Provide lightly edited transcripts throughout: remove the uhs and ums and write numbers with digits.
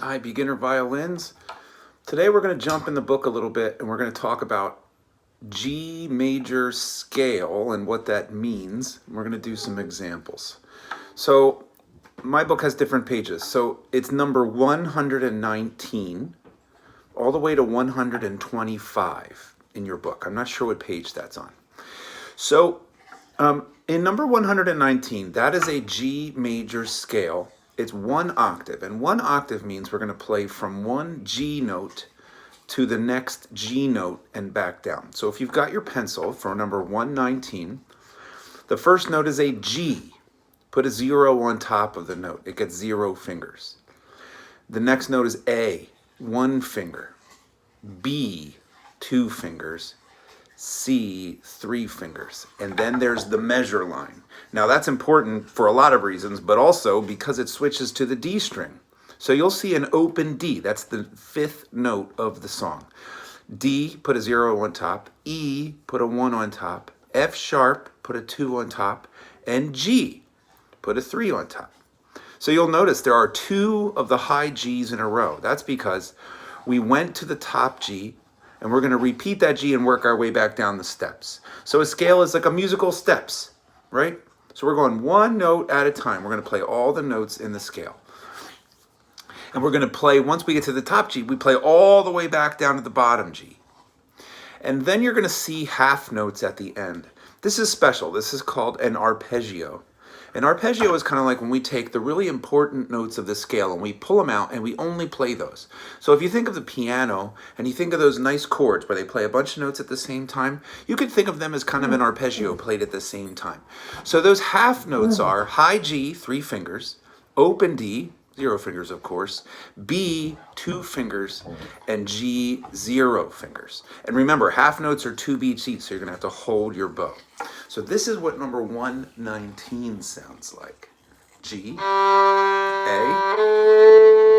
Hi, beginner violins. Today we're going to jump in the book a little bit and we're going to talk about G major scale and what that means. We're going to do some examples. So my book has different pages. So it's number 119 all the way to 125 in your book. I'm not sure what page that's on. So in number 119, that is a G major scale. It's one octave, and one octave means we're going to play from one G note to the next G note and back down. So if you've got your pencil for number 119, the first note is a G. Put a 0 on top of the note. It gets 0 fingers. The next note is A, 1 finger. B, 2 fingers. C, 3 fingers. And then there's the measure line. Now that's important for a lot of reasons, but also because it switches to the D string. So you'll see an open D. That's the 5th note of the song. D, put a 0 on top. E, put a 1 on top. F sharp, put a 2 on top. And G, put a 3 on top. So you'll notice there are 2 of the high G's in a row. That's because we went to the top G, and we're going to repeat that G and work our way back down the steps. So a scale is like a musical steps, right? So we're going one note at a time. We're going to play all the notes in the scale. And we're going to play, once we get to the top G, we play all the way back down to the bottom G. And then you're going to see half notes at the end. This is special. This is called an arpeggio. An arpeggio is kind of like when we take the really important notes of the scale and we pull them out and we only play those. So if you think of the piano and you think of those nice chords where they play a bunch of notes at the same time, you could think of them as kind of an arpeggio played at the same time. So those half notes are high G, 3 fingers, open D, 0 fingers of course, B, 2 fingers, and G, 0 fingers. And remember, half notes are 2 beats each, so you're going to have to hold your bow. So this is what number 119 sounds like. G, A,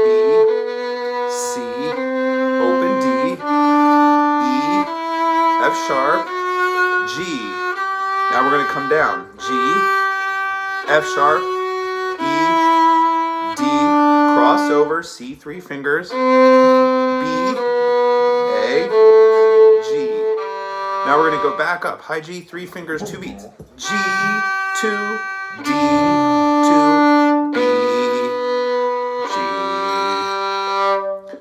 B, C, open D, E, F sharp, G. Now we're going to come down. G, F sharp, E, D, crossover, C, 3 fingers, B, A, G. Now we're going to go back up. High G, 3 fingers, 2 beats. G, 2, D, 2, B, G.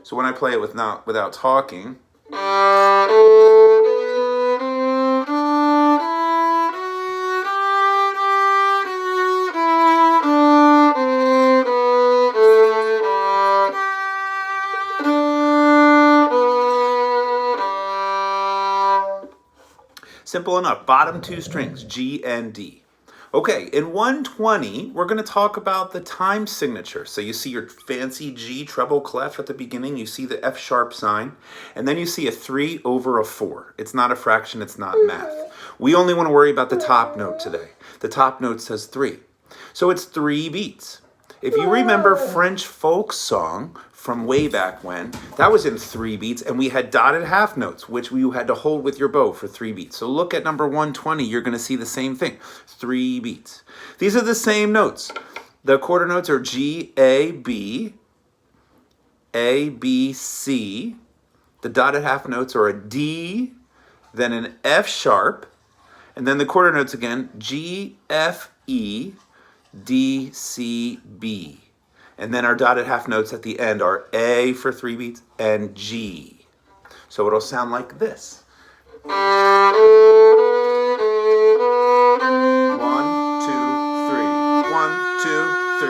So when I play it without talking, simple enough. Bottom 2 strings, G and D. Okay, in 120, we're going to talk about the time signature. So you see your fancy G treble clef at the beginning. You see the F sharp sign. And then you see a 3 over a 4. It's not a fraction. It's not math. We only want to worry about the top note today. The top note says 3. So it's 3 beats. If you remember French folk song from way back when, that was in 3 beats, and we had dotted half notes, which you had to hold with your bow for 3 beats. So look at number 120, you're going to see the same thing, 3 beats. These are the same notes. The quarter notes are G, A, B, C. The dotted half notes are a D, then an F sharp, and then the quarter notes again, G, F, E, D, C, B. And then our dotted half notes at the end are A for 3 beats and G. So it'll sound like this. 1, 2, 3. 1, 2, 3.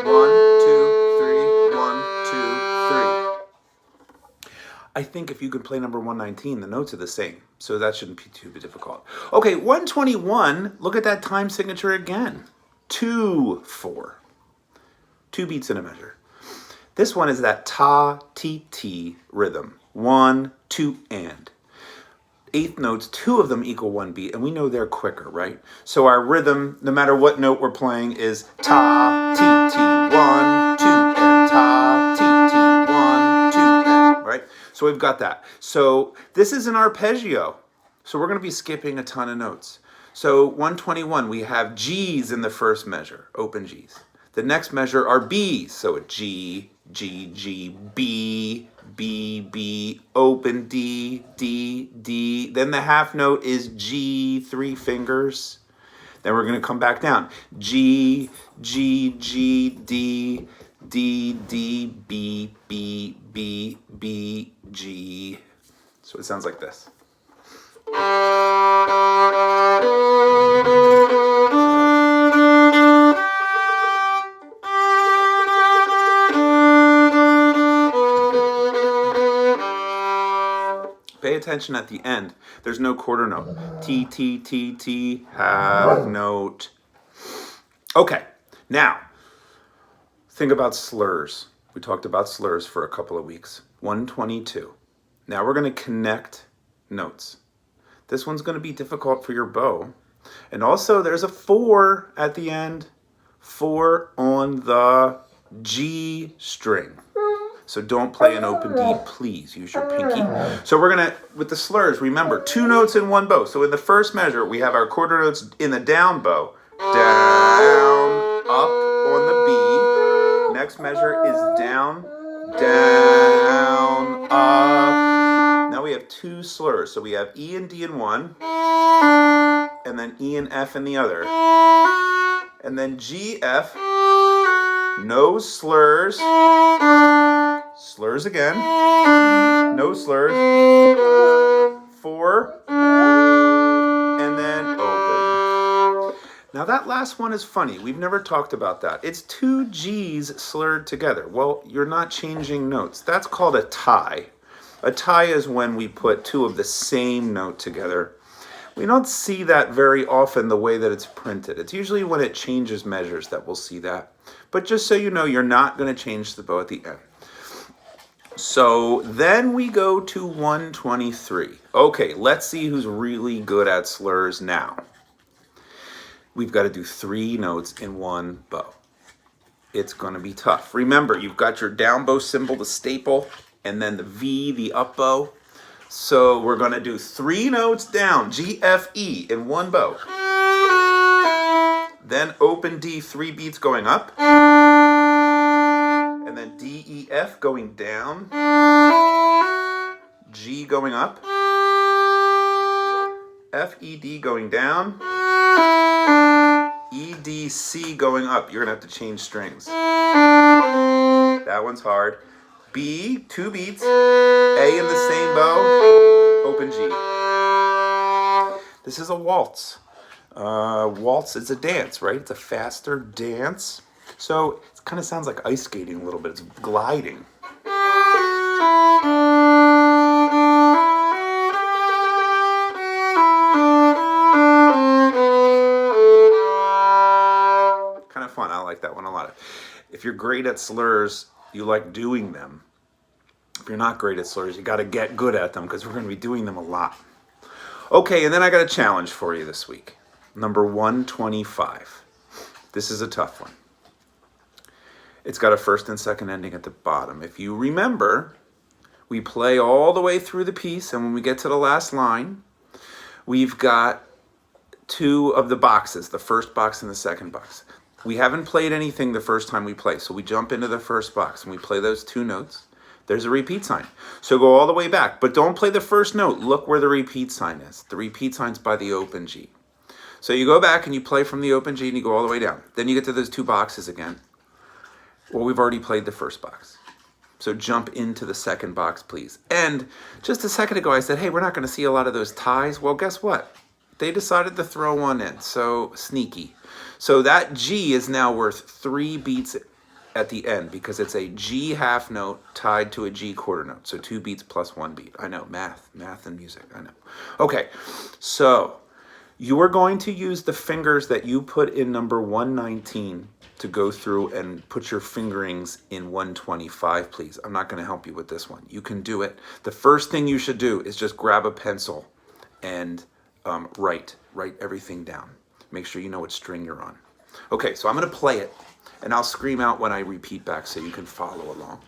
1, 2, 3. 1, 2, 3. I think if you can play number 119, the notes are the same. So that shouldn't be too difficult. Okay, 121, look at that time signature again. 2, 4. 2 beats in a measure. This one is that ta, ti, ti rhythm. 1, 2, and. 8th notes, 2 of them equal 1 beat, and we know they're quicker, right? So our rhythm, no matter what note we're playing, is ta, ti, ti, 1, 2, and ta, ti, ti, 1, 2, and, right? So we've got that. So this is an arpeggio. So we're going to be skipping a ton of notes. So 121, we have G's in the first measure, open G's. The next measure are B's. So a G, G, G, B, B, B, open D, D, D. Then the half note is G, 3 fingers. Then we're going to come back down. G, G, G, D, D, D, B, B, B, B, G. So it sounds like this. Pay attention at the end. There's no quarter note. T, T, T, T, half note. Okay, now, think about slurs. We talked about slurs for a couple of weeks. 122. Now we're going to connect notes. This one's going to be difficult for your bow. And also there's a 4 at the end. 4 on the G string. So don't play an open D, please. Use your pinky. So we're going to, with the slurs, remember, 2 notes in one bow. So in the first measure, we have our quarter notes in the down bow. Down, up on the B. Next measure is down, down, up. Now we have 2 slurs. So we have E and D in one, and then E and F in the other. And then G, F, no slurs. Slurs again. No slurs. 4. And then open. Now that last one is funny. We've never talked about that. It's 2 G's slurred together. Well, you're not changing notes. That's called a tie. A tie is when we put 2 of the same note together. We don't see that very often the way that it's printed. It's usually when it changes measures that we'll see that. But just so you know, you're not going to change the bow at the end. So then we go to 123. Okay, let's see who's really good at slurs now. We've got to do 3 notes in one bow. It's going to be tough. Remember, you've got your down bow symbol, the staple, and then the V, the up bow. So we're going to do 3 notes down, G, F, E, in one bow. Then open D, 3 beats going up. And then D, E, F going down. G going up. F, E, D going down. E, D, C going up. You're going to have to change strings. That one's hard. B, 2 beats. A in the same bow. Open G. This is a waltz. Waltz is a dance, right? It's a faster dance. So it kind of sounds like ice skating a little bit. It's gliding. Kind of fun. I like that one a lot. If you're great at slurs, you like doing them. If you're not great at slurs, you got to get good at them because we're going to be doing them a lot. Okay, and then I got a challenge for you this week. Number 125. This is a tough one. It's got a first and second ending at the bottom. If you remember, we play all the way through the piece, and when we get to the last line, we've got 2 of the boxes, the first box and the second box. We haven't played anything the first time we play, so we jump into the first box and we play those 2 notes. There's a repeat sign. So go all the way back, but don't play the first note. Look where the repeat sign is. The repeat sign's by the open G. So you go back and you play from the open G and you go all the way down. Then you get to those 2 boxes again. Well, we've already played the first box. So jump into the second box, please. And just a second ago, I said, hey, we're not going to see a lot of those ties. Well, guess what? They decided to throw one in. So sneaky. So that G is now worth 3 beats at the end because it's a G half note tied to a G quarter note. So 2 beats plus 1 beat. I know, math and music, I know. Okay, so you are going to use the fingers that you put in number 119 to go through and put your fingerings in 125, please. I'm not going to help you with this one. You can do it. The first thing you should do is just grab a pencil and write everything down. Make sure you know what string you're on. Okay, so I'm going to play it, and I'll scream out when I repeat back so you can follow along.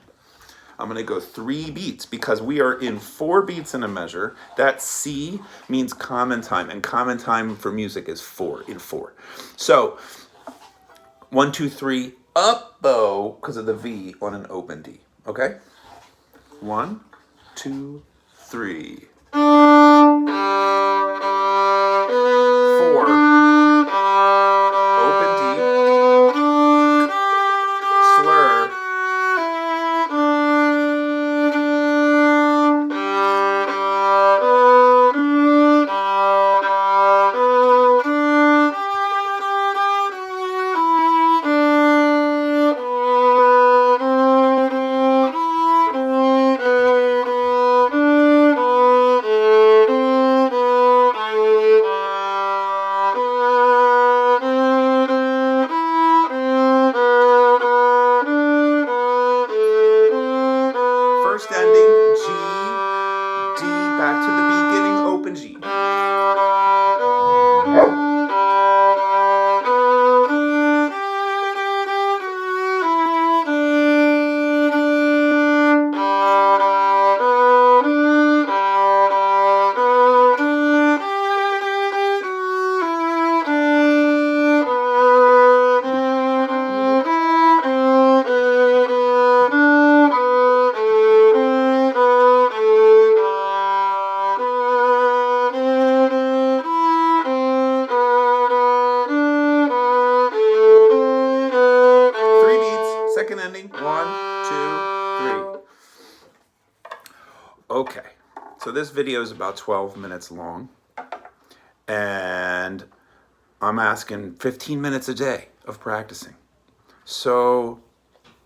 I'm going to go 3 beats because we are in 4 beats in a measure. That C means common time, and common time for music is 4 in 4. So 1, 2, 3, up bow because of the V on an open D. Okay? 1, 2, 3. 4. Open D. Slur. First ending, G, D, back to the beginning, open G. Second ending, 1, 2, 3. Okay, so this video is about 12 minutes long, and I'm asking 15 minutes a day of practicing. So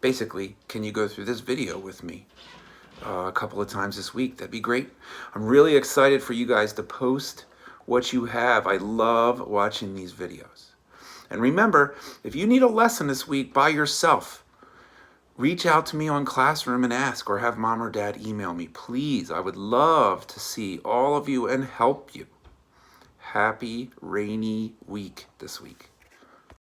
basically, can you go through this video with me a couple of times this week? That'd be great. I'm really excited for you guys to post what you have. I love watching these videos. And remember, if you need a lesson this week by yourself, reach out to me on Classroom and ask, or have mom or dad email me. Please, I would love to see all of you and help you. Happy rainy week this week.